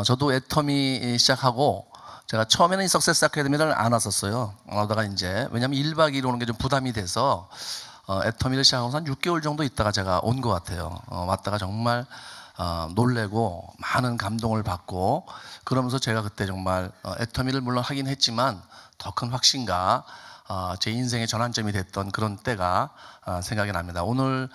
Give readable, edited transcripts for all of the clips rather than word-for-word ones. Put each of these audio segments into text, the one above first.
저도 애터미 시작하고 제가 처음에는 이 석세스 아카데미를 안 왔었어요. 안 오다가 이제 왜냐면 1박 2일 오는 게 좀 부담이 돼서 애터미를 시작하고 한 6개월 정도 있다가 제가 온 것 같아요. 왔다가 정말 놀래고 많은 감동을 받고 그러면서 제가 그때 정말 애터미를 물론 하긴 했지만 더 큰 확신과 제 인생의 전환점이 됐던 그런 때가 생각이 납니다. 오늘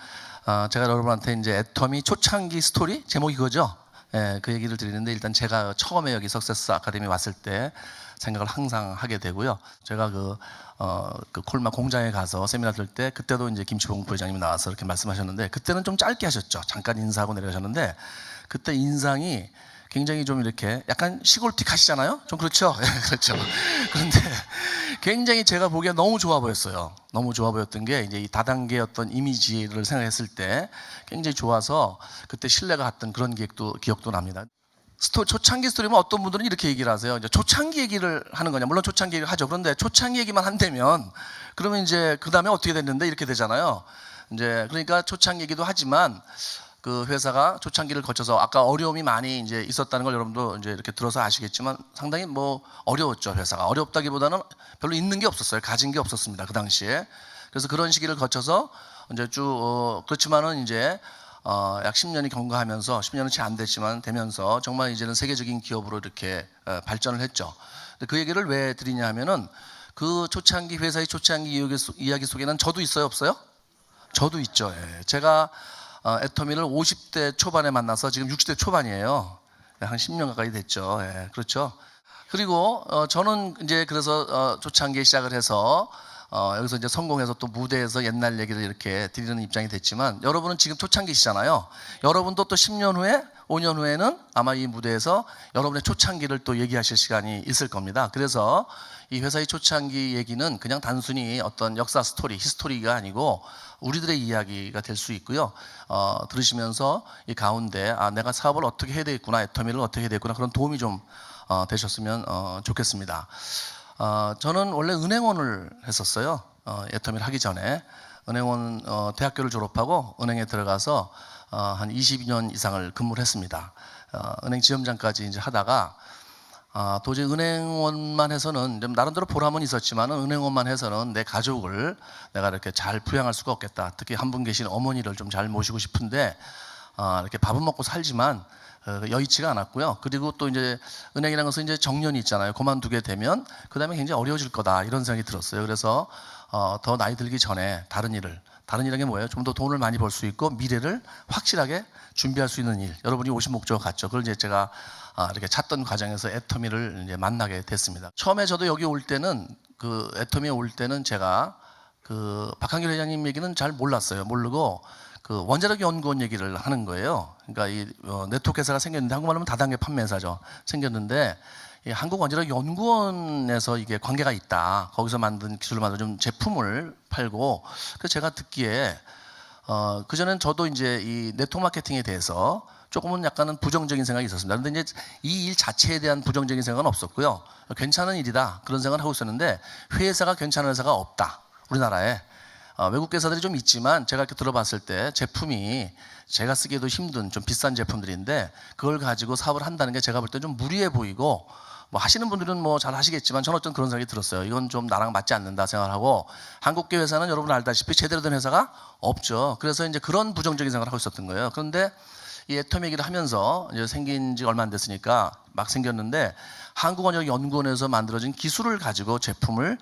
제가 여러분한테 이제 애터미 초창기 스토리 제목이 그거죠. 예, 그 얘기를 드리는데 일단 제가 처음에 여기 석세스 아카데미 왔을 때 생각을 항상 하게 되고요. 제가 그 콜마 공장에 가서 세미나 들 때 그때도 이제 김치봉 부회장님이 나와서 이렇게 말씀하셨는데 그때는 좀 짧게 하셨죠. 잠깐 인사하고 내려가셨는데 그때 인상이 굉장히 좀 이렇게 약간 시골틱 하시잖아요. 좀 그렇죠. 예, 그렇죠. 그런데 굉장히 제가 보기에 너무 좋아 보였어요. 너무 좋아 보였던 게 이제 이 다단계의 어떤 이미지를 생각했을 때 굉장히 좋아서 그때 신뢰가 갔던 그런 기억도 납니다. 초창기 스토리면 어떤 분들은 이렇게 얘기를 하세요. 이제 초창기 얘기를 하는 거냐. 물론 초창기 얘기를 하죠. 그런데 초창기 얘기만 한다면 그러면 이제 그 다음에 어떻게 됐는데 이렇게 되잖아요. 이제 그러니까 초창기 얘기도 하지만 그 회사가 초창기를 거쳐서 아까 어려움이 많이 이제 있었다는 걸 여러분도 이제 이렇게 들어서 아시겠지만 상당히 뭐 어려웠죠. 회사가 어렵다기보다는 별로 있는 게 없었어요. 가진 게 없었습니다. 그 당시에. 그래서 그런 시기를 거쳐서 이제 쭉 그렇지만은 이제 약 10년이 경과하면서 10년은 채 안 됐지만 되면서 정말 이제는 세계적인 기업으로 이렇게 발전을 했죠. 그 얘기를 왜 드리냐 하면은 그 초창기 회사의 초창기 이야기 속에는 저도 있어요, 없어요? 저도 있죠. 예. 제가 애터미를 50대 초반에 만나서 지금 60대 초반이에요. 한 10년 가까이 됐죠. 예, 그렇죠. 그리고 저는 이제 그래서 초창기에 시작을 해서 여기서 이제 성공해서 또 무대에서 옛날 얘기를 이렇게 드리는 입장이 됐지만 여러분은 지금 초창기시잖아요. 여러분도 또 10년 후에 5년 후에는 아마 이 무대에서 여러분의 초창기를 또 얘기하실 시간이 있을 겁니다. 그래서 이 회사의 초창기 얘기는 그냥 단순히 어떤 역사 스토리, 히스토리가 아니고 우리들의 이야기가 될 수 있고요. 들으시면서 이 가운데 내가 사업을 어떻게 해야 되겠구나, 애터미를 어떻게 해야 되겠구나 그런 도움이 좀 되셨으면 좋겠습니다. 저는 원래 은행원을 했었어요. 애터미를 하기 전에 은행원 대학교를 졸업하고 은행에 들어가서 한 22년 이상을 근무를 했습니다. 은행 지점장까지 이제 하다가 도저히 은행원만 해서는 좀 나름대로 보람은 있었지만 은행원만 해서는 내 가족을 내가 이렇게 잘 부양할 수가 없겠다. 특히 한 분 계신 어머니를 좀 잘 모시고 싶은데 이렇게 밥은 먹고 살지만 여의치가 않았고요. 그리고 또 이제 은행이라는 것은 이제 정년이 있잖아요. 그만두게 되면 그 다음에 굉장히 어려워질 거다 이런 생각이 들었어요. 그래서 더 나이 들기 전에 다른 일이라는 게 뭐예요? 좀 더 돈을 많이 벌 수 있고 미래를 확실하게 준비할 수 있는 일. 여러분이 오신 목적 같죠. 그걸 이제 제가 이렇게 찾던 과정에서 애터미를 이제 만나게 됐습니다. 처음에 저도 여기 올 때는 그 애터미에 올 때는 제가 그 박한길 회장님 얘기는 잘 몰랐어요. 모르고 그 원자력 연구원 얘기를 하는 거예요. 그러니까 이 네트워크 회사가 생겼는데 한국말로 하면 다단계 판매사죠. 생겼는데 이 한국원자력연구원에서 이게 관계가 있다. 거기서 만든 기술을 만든 좀 제품을 팔고 그래서 제가 듣기에 그 전엔 저도 이제 이 네트워크 마케팅에 대해서 조금은 약간은 부정적인 생각이 있었습니다. 그런데 이제 이 일 자체에 대한 부정적인 생각은 없었고요. 괜찮은 일이다 그런 생각을 하고 있었는데 회사가 괜찮은 회사가 없다. 우리나라에. 외국 회사들이 좀 있지만 제가 이렇게 들어봤을 때 제품이 제가 쓰기에도 힘든 좀 비싼 제품들인데 그걸 가지고 사업을 한다는 게 제가 볼 때 좀 무리해 보이고 뭐 하시는 분들은 뭐 잘 하시겠지만 저는 어떤 그런 생각이 들었어요. 이건 좀 나랑 맞지 않는다 생각을 하고 한국계 회사는 여러분 알다시피 제대로 된 회사가 없죠. 그래서 이제 그런 부정적인 생각을 하고 있었던 거예요. 그런데 이 애터미 얘기를 하면서 이제 생긴 지 얼마 안 됐으니까 막 생겼는데 한국원자력연구원에서 만들어진 기술을 가지고 제품을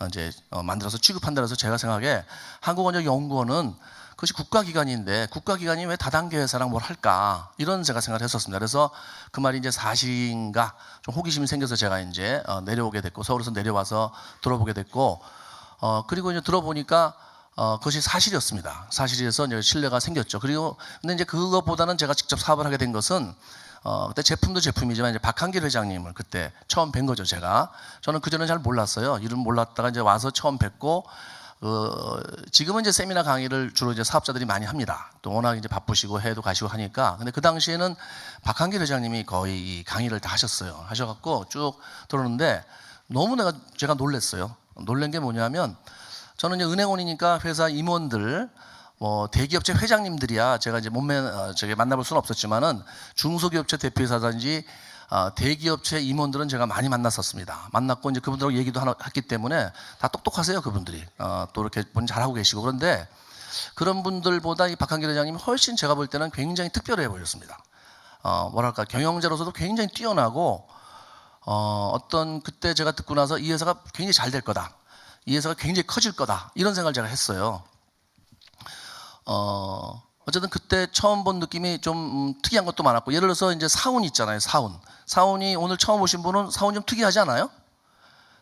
이제 만들어서 취급한다 해서 제가 생각에 한국원자력연구원은 그것이 국가기관인데 국가기관이 왜 다단계 회사랑 뭘 할까 이런 제가 생각을 했었습니다. 그래서 그 말이 이제 사실인가 좀 호기심이 생겨서 제가 이제 내려오게 됐고 서울에서 내려와서 들어보게 됐고 그리고 이제 들어보니까 그것이 사실이었습니다. 사실이어서 이제 신뢰가 생겼죠. 그리고 근데 이제 그것보다는 제가 직접 사업을 하게 된 것은 그때 제품도 제품이지만 이제 박한길 회장님을 그때 처음 뵌 거죠. 저는 그 전에 잘 몰랐어요. 이름 몰랐다가 이제 와서 처음 뵙고 지금은 이제 세미나 강의를 주로 이제 사업자들이 많이 합니다. 또 워낙 이제 바쁘시고 해외도 가시고 하니까. 근데 그 당시에는 박한길 회장님이 거의 이 강의를 다 하셨어요. 하셔갖고 쭉 들었는데 너무 제가 놀랐어요. 놀란 게 뭐냐면 저는 이제 은행원이니까 회사 임원들 뭐 대기업체 회장님들이야 제가 이제 저기 만나볼 수는 없었지만은 중소기업체 대표이사든지 대기업체 임원들은 제가 많이 만났었습니다. 만났고 이제 그분들하고 얘기도 했기 때문에 다 똑똑하세요, 그분들이. 또 이렇게 본인 잘하고 계시고. 그런데 그런 분들보다 이 박한길 회장님이 훨씬 제가 볼 때는 굉장히 특별해 보였습니다. 뭐랄까, 경영자로서도 굉장히 뛰어나고, 어떤 그때 제가 듣고 나서 이 회사가 굉장히 잘 될 거다. 이 회사가 굉장히 커질 거다. 이런 생각을 제가 했어요. 어쨌든 그때 처음 본 느낌이 좀 특이한 것도 많았고, 예를 들어서 이제 사운 있잖아요, 사운. 사운이 오늘 처음 오신 분은 사운 좀 특이하지 않아요?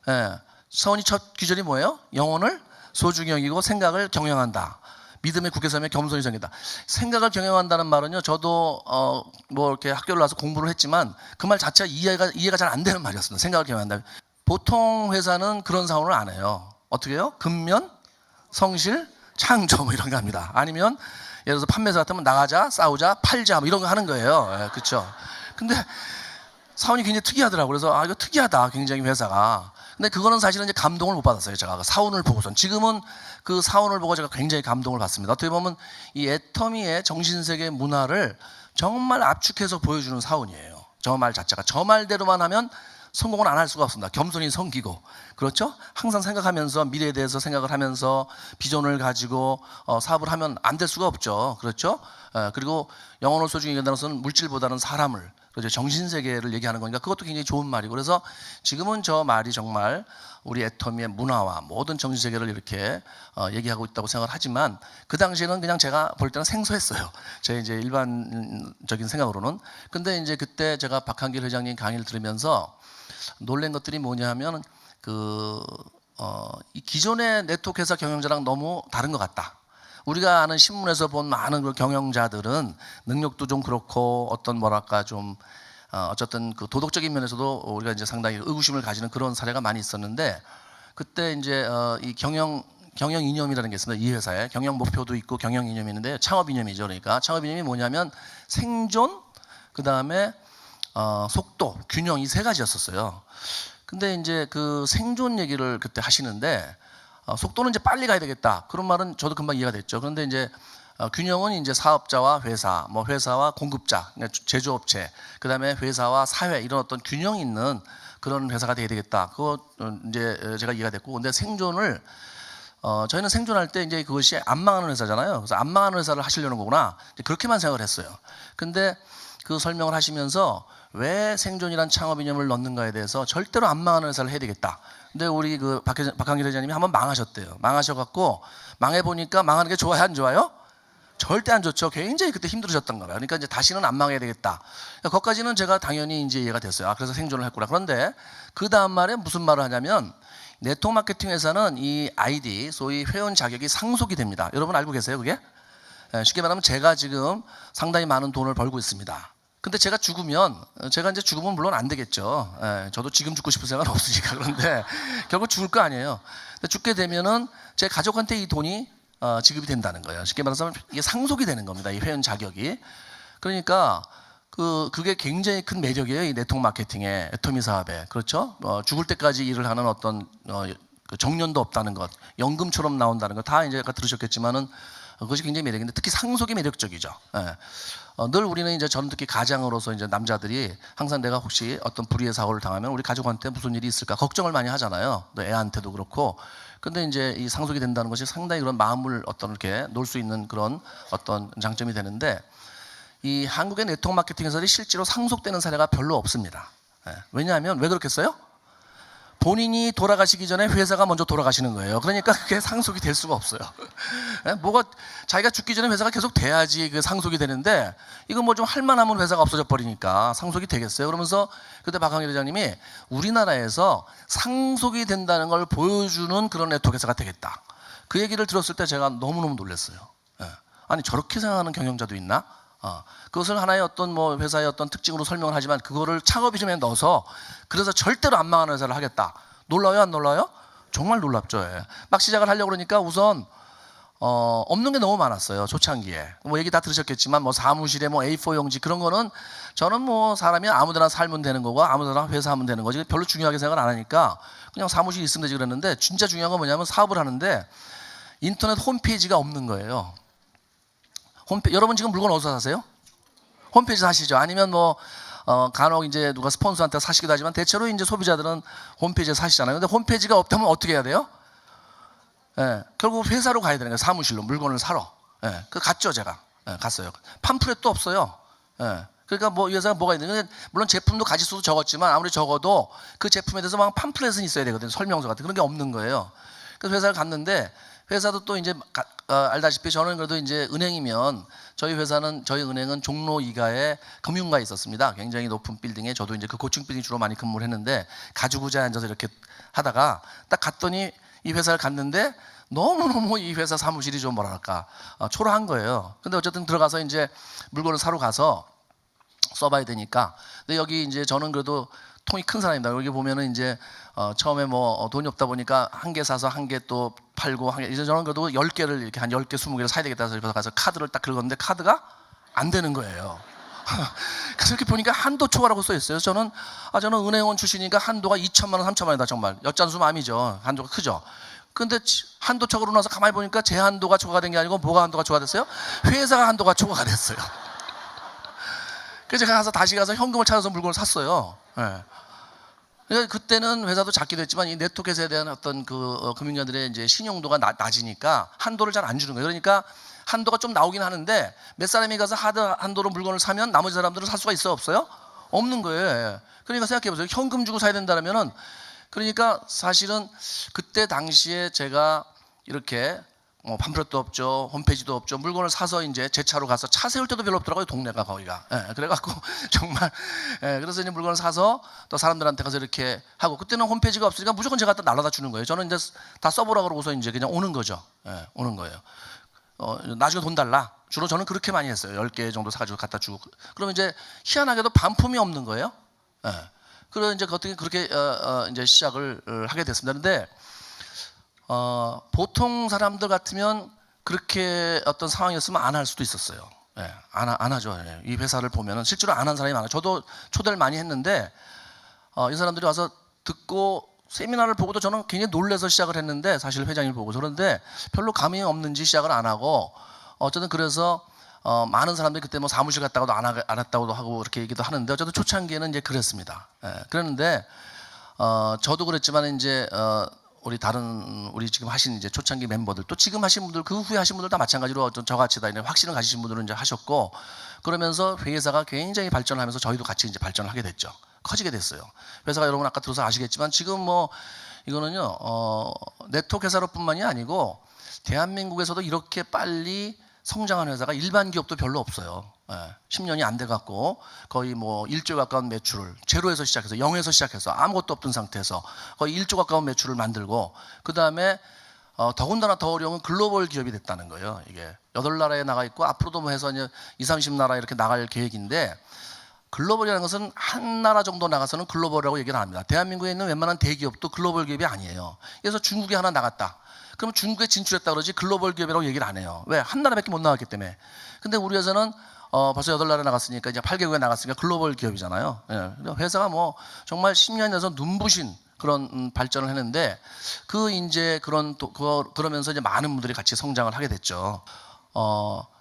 예. 사운이 첫 귀절이 뭐예요? 영혼을 소중히 여기고 생각을 경영한다. 믿음의 국회섬에 겸손히 생긴다. 생각을 경영한다는 말은요, 저도 뭐 이렇게 학교를 나와서 공부를 했지만 그 말 자체가 이해가 잘 안 되는 말이었습니다. 생각을 경영한다. 보통 회사는 그런 사운을 안 해요. 어떻게 해요? 근면, 성실, 창조 뭐 이런 거 합니다. 아니면 예를 들어서 판매사 같으면 나가자, 싸우자, 팔자 뭐 이런 거 하는 거예요. 예, 그렇죠. 근데 사운이 굉장히 특이하더라고요. 그래서 이거 특이하다, 굉장히 회사가. 근데 그거는 사실은 이제 감동을 못 받았어요. 제가 사운을 보고선. 지금은 그 사운을 보고 제가 굉장히 감동을 받습니다. 어떻게 보면 이 애터미의 정신세계 문화를 정말 압축해서 보여주는 사운이에요. 저 말 자체가. 저 말대로만 하면 성공은 안 할 수가 없습니다. 겸손히 섬기고, 그렇죠? 항상 생각하면서 미래에 대해서 생각을 하면서 비전을 가지고 사업을 하면 안 될 수가 없죠. 그렇죠? 그리고 영혼을 소중히 여긴다는 것은 물질보다는 사람을, 그렇죠? 정신세계를 얘기하는 거니까 그것도 굉장히 좋은 말이고, 그래서 지금은 저 말이 정말 우리 애터미의 문화와 모든 정신세계를 이렇게 얘기하고 있다고 생각을 하지만, 그 당시에는 그냥 제가 볼 때는 생소했어요. 제 이제 일반적인 생각으로는. 근데 이제 그때 제가 박한길 회장님 강의를 들으면서 놀란 것들이 뭐냐 하면, 이 기존의 네트워크 회사 경영자랑 너무 다른 것 같다. 우리가 아는 신문에서 본 많은 그 경영자들은 능력도 좀 그렇고, 어떤 뭐랄까 좀 어쨌든 그 도덕적인 면에서도 우리가 이제 상당히 의구심을 가지는 그런 사례가 많이 있었는데, 그때 이제 이 경영 이념이라는 게 있습니다. 이 회사에 경영 목표도 있고 경영 이념이 있는데, 창업 이념이죠. 그러니까 창업 이념이 뭐냐면 생존, 그 다음에 속도, 균형, 이 세 가지였었어요. 근데 이제 그 생존 얘기를 그때 하시는데, 속도는 이제 빨리 가야 되겠다. 그런 말은 저도 금방 이해가 됐죠. 그런데 이제 균형은 이제 사업자와 회사, 뭐 회사와 공급자, 그러니까 제조업체, 그 다음에 회사와 사회, 이런 어떤 균형 있는 그런 회사가 돼야 되겠다. 그거 이제 제가 이해가 됐고, 근데 생존을 저희는 생존할 때 이제 그것이 안 망하는 회사잖아요. 그래서 안 망하는 회사를 하시려는 거구나. 그렇게만 생각을 했어요. 근데 그 설명을 하시면서 왜 생존이란 창업 이념을 넣는가에 대해서 절대로 안 망하는 회사를 해야 되겠다. 근데 우리 그 박한길 회장님이 한번 망하셨대요. 망하셔갖고 망해보니까 망하는 게 좋아요, 안 좋아요? 절대 안 좋죠. 굉장히 그때 힘들으셨던가 봐요. 그러니까 이제 다시는 안 망해야 되겠다. 그러니까 거기까지는 제가 당연히 이제 이해가 됐어요. 그래서 생존을 했구나. 그런데 그 다음 말에 무슨 말을 하냐면, 네트워크 마케팅 회사는 이 아이디, 소위 회원 자격이 상속이 됩니다. 여러분 알고 계세요, 그게? 쉽게 말하면 제가 지금 상당히 많은 돈을 벌고 있습니다. 근데 제가 이제 죽으면 물론 안 되겠죠. 저도 지금 죽고 싶은 생각은 없으니까. 그런데 결국 죽을 거 아니에요. 근데 죽게 되면은 제 가족한테 이 돈이 지급이 된다는 거예요. 쉽게 말해서 이게 상속이 되는 겁니다. 이 회원 자격이. 그러니까 그게 굉장히 큰 매력이에요. 이 네트워크 마케팅의 애터미 사업에. 그렇죠? 죽을 때까지 일을 하는 어떤 그 정년도 없다는 것, 연금처럼 나온다는 것, 다 이제 아까 들으셨겠지만은 그것이 굉장히 매력인데, 특히 상속이 매력적이죠. 늘 우리는 이제 저는 특히 가장으로서 이제 남자들이 항상 내가 혹시 어떤 불의의 사고를 당하면 우리 가족한테 무슨 일이 있을까 걱정을 많이 하잖아요. 또 애한테도 그렇고. 근데 이제 이 상속이 된다는 것이 상당히 그런 마음을 어떤 이렇게 놓을 수 있는 그런 어떤 장점이 되는데, 이 한국의 네트워크 마케팅에서 실제로 상속되는 사례가 별로 없습니다. 왜냐하면 왜 그렇겠어요? 본인이 돌아가시기 전에 회사가 먼저 돌아가시는 거예요. 그러니까 그게 상속이 될 수가 없어요. 자기가 죽기 전에 회사가 계속 돼야지 그 상속이 되는데, 이거 뭐 좀 할만하면 회사가 없어져 버리니까 상속이 되겠어요. 그러면서 그때 박한길 회장님이 우리나라에서 상속이 된다는 걸 보여주는 그런 네트워크 회사가 되겠다. 그 얘기를 들었을 때 제가 너무너무 놀랐어요. 아니 저렇게 생각하는 경영자도 있나? 그것을 하나의 어떤 뭐 회사의 어떤 특징으로 설명을 하지만, 그거를 창업 이름에 넣어서 그래서 절대로 안 망하는 회사를 하겠다. 놀라요, 안 놀라요? 정말 놀랍죠. 막 시작을 하려고 그러니까 우선 없는 게 너무 많았어요. 초창기에. 뭐 얘기 다 들으셨겠지만 뭐 사무실에 뭐 A4 용지 그런 거는 저는 뭐 사람이 아무데나 살면 되는 거고 아무데나 회사하면 되는 거지 별로 중요하게 생각을 안 하니까 그냥 사무실 있으면 되지 그랬는데, 진짜 중요한 건 뭐냐면 사업을 하는데 인터넷 홈페이지가 없는 거예요. 여러분 지금 물건 어디서 사세요? 홈페이지 사시죠? 아니면 뭐 간혹 이제 누가 스폰서한테 사시기도 하지만 대체로 이제 소비자들은 홈페이지에 사시잖아요. 근데 홈페이지가 없다면 어떻게 해야 돼요? 예, 결국 회사로 가야 되는 거예요. 사무실로 물건을 사러. 예, 그 갔죠 제가. 예, 갔어요. 팜플렛도 없어요. 예. 그러니까 뭐 이 회사가 뭐가 있는데 물론 제품도 가짓수도 적었지만 아무리 적어도 그 제품에 대해서 막 팜플렛은 있어야 되거든요. 설명서 같은 그런 게 없는 거예요. 그래서 회사를 갔는데 회사도 또 이제 알다시피 저는 그래도 이제 은행이면 저희 은행은 종로 2가에 금융가에 있었습니다. 굉장히 높은 빌딩에 저도 이제 그 고층 빌딩 주로 많이 근무를 했는데 가죽의자에 앉아서 이렇게 하다가 딱 갔더니 이 회사를 갔는데 너무너무 이 회사 사무실이 좀 뭐랄까 초라한 거예요. 근데 어쨌든 들어가서 이제 물건을 사러 가서 써봐야 되니까. 근데 여기 이제 저는 그래도 통이 큰 사람입니다. 여기 보면은 이제 처음에 뭐 돈이 없다 보니까 한 개 사서 한 개 또 팔고 이제 저는 그래도 10개를 이렇게 한 10개 20개를 사야 되겠다 해서 가서 카드를 딱 긁었는데 카드가 안 되는 거예요. 그래서 이렇게 보니까 한도 초과라고 써 있어요. 저는 은행원 출신이니까 한도가 2천만 원, 3천만 원이다 정말. 엿잔수맘이죠. 한도가 크죠. 근데 한도 초과로 나서 가만히 보니까 제 한도가 초과된 게 아니고 뭐가 한도가 초과됐어요? 회사가 한도가 초과가 됐어요. 그래서 제가 다시 가서 현금을 찾아서 물건을 샀어요. 네. 그러니까 그때는 회사도 작기도 했지만 이 네트워크에 대한 어떤 금융자들의 이제 신용도가 낮으니까 한도를 잘 안 주는 거예요. 그러니까 한도가 좀 나오긴 하는데 몇 사람이 가서 한도로 물건을 사면 나머지 사람들은 살 수가 있어요? 없어요? 없는 거예요. 그러니까 생각해 보세요. 현금 주고 사야 된다면은 그러니까 사실은 그때 당시에 제가 이렇게 뭐 팜플렛도 없죠, 홈페이지도 없죠. 물건을 사서 이제 제 차로 가서 차 세울 때도 별로 없더라고요, 동네가 거기가. 예, 그래갖고 정말 그래서 이제 물건을 사서 또 사람들한테 가서 이렇게 하고 그때는 홈페이지가 없으니까 무조건 제가 갖다 날라다 주는 거예요. 저는 이제 다 써보라 그러고서 이제 그냥 오는 거죠. 예, 오는 거예요. 나중에 돈 달라. 주로 저는 그렇게 많이 했어요. 10개 정도 사가지고 갖다 주고. 그러면 이제 희한하게도 반품이 없는 거예요. 예. 그래서 이제 그렇게 이제 시작을 하게 됐습니다. 그런데 보통 사람들 같으면 그렇게 어떤 상황이었으면 안 할 수도 있었어요. 예, 안 하죠. 예. 이 회사를 보면은 실제로 안 한 사람이 많아요. 저도 초대를 많이 했는데 이 사람들이 와서 듣고 세미나를 보고도 저는 굉장히 놀라서 시작을 했는데 사실 회장님 보고 그런데 별로 감이 없는지 시작을 안 하고 어쨌든 그래서 많은 사람들이 그때 뭐 사무실 갔다가도 안 했다고도 하고 이렇게 얘기도 하는데 어쨌든 초창기에는 이제 그랬습니다. 예, 그랬는데 저도 그랬지만 이제 우리 지금 하신 이제 초창기 멤버들 또 지금 하신 분들 그 후에 하신 분들 다 마찬가지로 저같이 다 확신을 가지신 분들은 이제 하셨고 그러면서 회사가 굉장히 발전하면서 저희도 같이 이제 발전을 하게 됐죠. 커지게 됐어요. 회사가 여러분 아까 들어서 아시겠지만 지금 뭐 이거는요 네트워크 회사로뿐만이 아니고 대한민국에서도 이렇게 빨리 성장한 회사가 일반 기업도 별로 없어요. 10년이 안 돼 갖고 거의 뭐 1조 가까운 매출을 제로에서 시작해서 0에서 시작해서 아무것도 없던 상태에서 거의 1조 가까운 매출을 만들고 그 다음에 더군다나 더 어려운 건 글로벌 기업이 됐다는 거예요. 이게 8나라에 나가 있고 앞으로도 뭐 해서 이제 20, 30나라 이렇게 나갈 계획인데 글로벌이라는 것은 한 나라 정도 나가서는 글로벌이라고 얘기를 안 합니다. 대한민국에 있는 웬만한 대기업도 글로벌 기업이 아니에요. 그래서 중국에 하나 나갔다. 그럼 중국에 진출했다 그러지 글로벌 기업이라고 얘기를 안 해요. 왜? 한 나라밖에 못 나갔기 때문에. 근데 우리 회사는 벌써 8나라에 나갔으니까 이제 8개국에 나갔으니까 글로벌 기업이잖아요. 예. 회사가 뭐 정말 10년에서 눈부신 그런 발전을 했는데 그러면서 이제 많은 분들이 같이 성장을 하게 됐죠.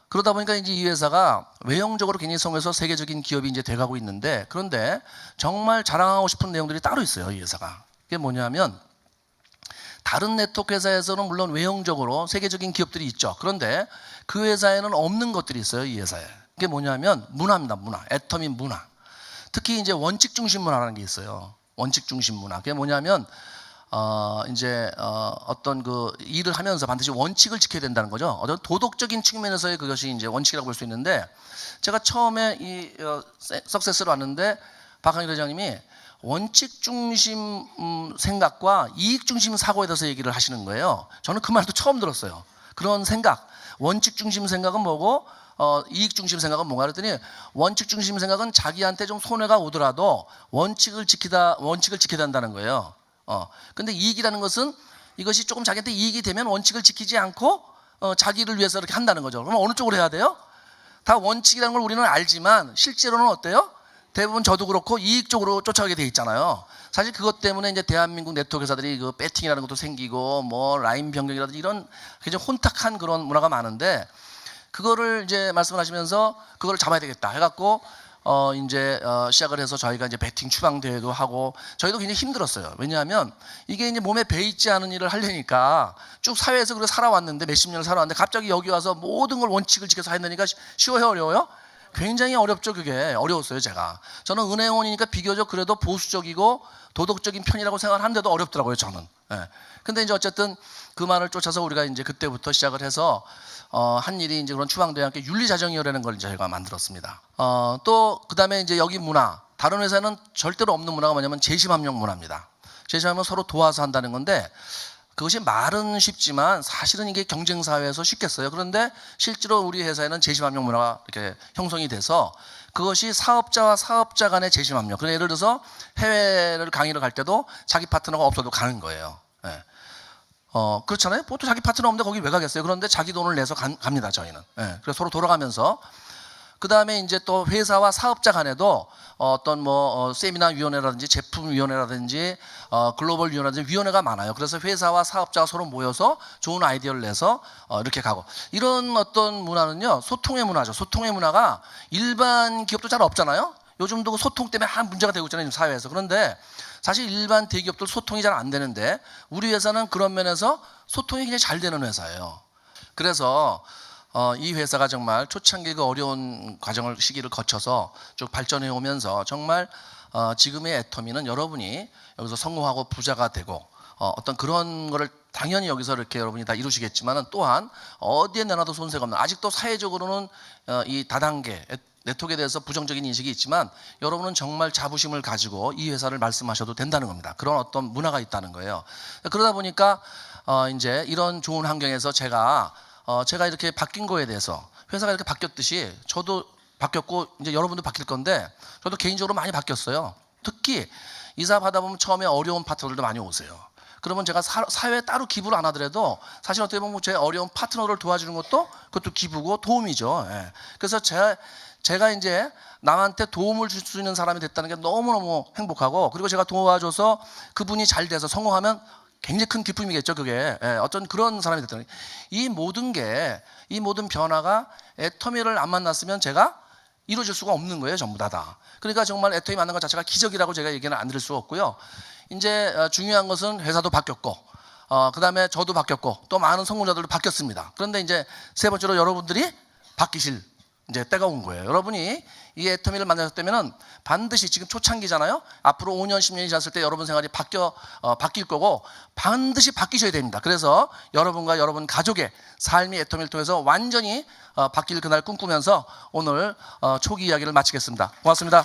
그러다 보니까 이제 이 회사가 외형적으로 굉장히 성공해서 세계적인 기업이 이제 돼가고 있는데 그런데 정말 자랑하고 싶은 내용들이 따로 있어요. 이 회사가. 그게 뭐냐면 다른 네트워크 회사에서는 물론 외형적으로 세계적인 기업들이 있죠. 그런데 그 회사에는 없는 것들이 있어요. 이 회사에. 그게 뭐냐면 문화입니다. 문화. 애터미 문화. 특히 이제 원칙 중심 문화라는 게 있어요. 원칙 중심 문화. 그게 뭐냐면 어떤 그 일을 하면서 반드시 원칙을 지켜야 된다는 거죠. 어떤 도덕적인 측면에서의 그것이 이제 원칙이라고 볼 수 있는데 제가 처음에 이 석세스를 왔는데 박항일 회장님이 원칙 중심 생각과 이익 중심 사고에 대해서 얘기를 하시는 거예요. 저는 그 말도 처음 들었어요. 그런 생각, 원칙 중심 생각은 뭐고 이익 중심 생각은 뭔가 그랬더니 원칙 중심 생각은 자기한테 좀 손해가 오더라도 원칙을 지켜야 한다는 거예요. 근데 이익이라는 것은 이것이 조금 자기한테 이익이 되면 원칙을 지키지 않고 자기를 위해서 이렇게 한다는 거죠. 그럼 어느 쪽으로 해야 돼요? 다 원칙이라는 걸 우리는 알지만 실제로는 어때요? 대부분 저도 그렇고 이익 쪽으로 쫓아가게 돼 있잖아요. 사실 그것 때문에 이제 대한민국 네트워크 회사들이 그 배팅이라는 것도 생기고 뭐 라인 변경이라든지 이런 굉장히 혼탁한 그런 문화가 많은데 그거를 이제 말씀을 하시면서 그거를 잡아야 되겠다 해갖고 이제 시작을 해서 저희가 이제 배팅 추방 대회도 하고 저희도 굉장히 힘들었어요. 왜냐하면 이게 이제 몸에 배 있지 않은 일을 하려니까 쭉 사회에서 그래 살아왔는데 몇십 년을 살아왔는데 갑자기 여기 와서 모든 걸 원칙을 지켜서 해내니까 쉬워요, 어려워요? 굉장히 어렵죠. 그게 어려웠어요. 제가 저는 은행원이니까 비교적 그래도 보수적이고 도덕적인 편이라고 생각하는데도 어렵더라고요. 저는. 예. 근데 이제 어쨌든 그 말을 쫓아서 우리가 이제 그때부터 시작을 해서 한 일이 이제 그런 추방대회와 함께 윤리자정위원회라는 걸 저희가 만들었습니다. 또 그다음에 이제 여기 문화, 다른 회사는 절대로 없는 문화가 뭐냐면 재심합력 문화입니다. 재심하면 서로 도와서 한다는 건데 그것이 말은 쉽지만 사실은 이게 경쟁 사회에서 쉽겠어요. 그런데 실제로 우리 회사에는 재심합력 문화가 이렇게 형성이 돼서 그것이 사업자와 사업자 간의 재심합력. 그러니까 예를 들어서 해외를 강의를 갈 때도 자기 파트너가 없어도 가는 거예요. 예. 그렇잖아요. 보통 자기 파트너 없는데 거기 왜 가겠어요? 그런데 자기 돈을 내서 갑니다, 저희는. 예. 그래서 서로 돌아가면서. 그 다음에 이제 또 회사와 사업자 간에도 어떤 세미나 위원회라든지 제품 위원회라든지 글로벌 위원회라든지 위원회가 많아요. 그래서 회사와 사업자가 서로 모여서 좋은 아이디어를 내서 이렇게 가고 이런 어떤 문화는요, 소통의 문화죠. 소통의 문화가 일반 기업도 잘 없잖아요. 요즘도 소통 때문에 한 문제가 되고 있잖아요, 사회에서. 그런데 사실 일반 대기업들 소통이 잘 안 되는데 우리 회사는 그런 면에서 소통이 굉장히 잘 되는 회사예요. 그래서 이 회사가 정말 초창기 그 어려운 시기를 거쳐서 쭉 발전해 오면서 정말 지금의 애터미는 여러분이 여기서 성공하고 부자가 되고 어떤 그런 거를 당연히 여기서 이렇게 여러분이 다 이루시겠지만 또한 어디에 내놔도 손색이 없는, 아직도 사회적으로는 이 다단계 네트워크에 대해서 부정적인 인식이 있지만 여러분은 정말 자부심을 가지고 이 회사를 말씀하셔도 된다는 겁니다. 그런 어떤 문화가 있다는 거예요. 그러다 보니까 이제 이런 좋은 환경에서 제가 이렇게 바뀐 거에 대해서 회사가 이렇게 바뀌었듯이 저도 바뀌었고 이제 여러분도 바뀔 건데 저도 개인적으로 많이 바뀌었어요. 특히 이 사업 하다 보면 처음에 어려운 파트너들도 많이 오세요. 그러면 제가 사회에 따로 기부를 안 하더라도 사실 어떻게 보면 제 어려운 파트너를 도와주는 그것도 기부고 도움이죠. 예. 그래서 제가 이제 남한테 도움을 줄 수 있는 사람이 됐다는 게 너무너무 행복하고, 그리고 제가 도와줘서 그분이 잘 돼서 성공하면 굉장히 큰 기쁨이겠죠. 그게 어떤 그런 사람이 됐다는 게, 이 모든 변화가 애터미를 안 만났으면 제가 이루어질 수가 없는 거예요. 전부 다. 그러니까 정말 애터미 만난 것 자체가 기적이라고 제가 얘기는 안 드릴 수 없고요. 이제 중요한 것은 회사도 바뀌었고 그 다음에 저도 바뀌었고 또 많은 성공자들도 바뀌었습니다. 그런데 이제 세 번째로 여러분들이 바뀌실 이제 때가 온 거예요. 여러분이 이 애터미를 만나셨다면은 반드시, 지금 초창기잖아요. 앞으로 5년, 10년이 지났을 때 여러분 생활이 바뀔 거고 반드시 바뀌셔야 됩니다. 그래서 여러분과 여러분 가족의 삶이 애터미를 통해서 완전히 바뀔 그날 꿈꾸면서 오늘 초기 이야기를 마치겠습니다. 고맙습니다.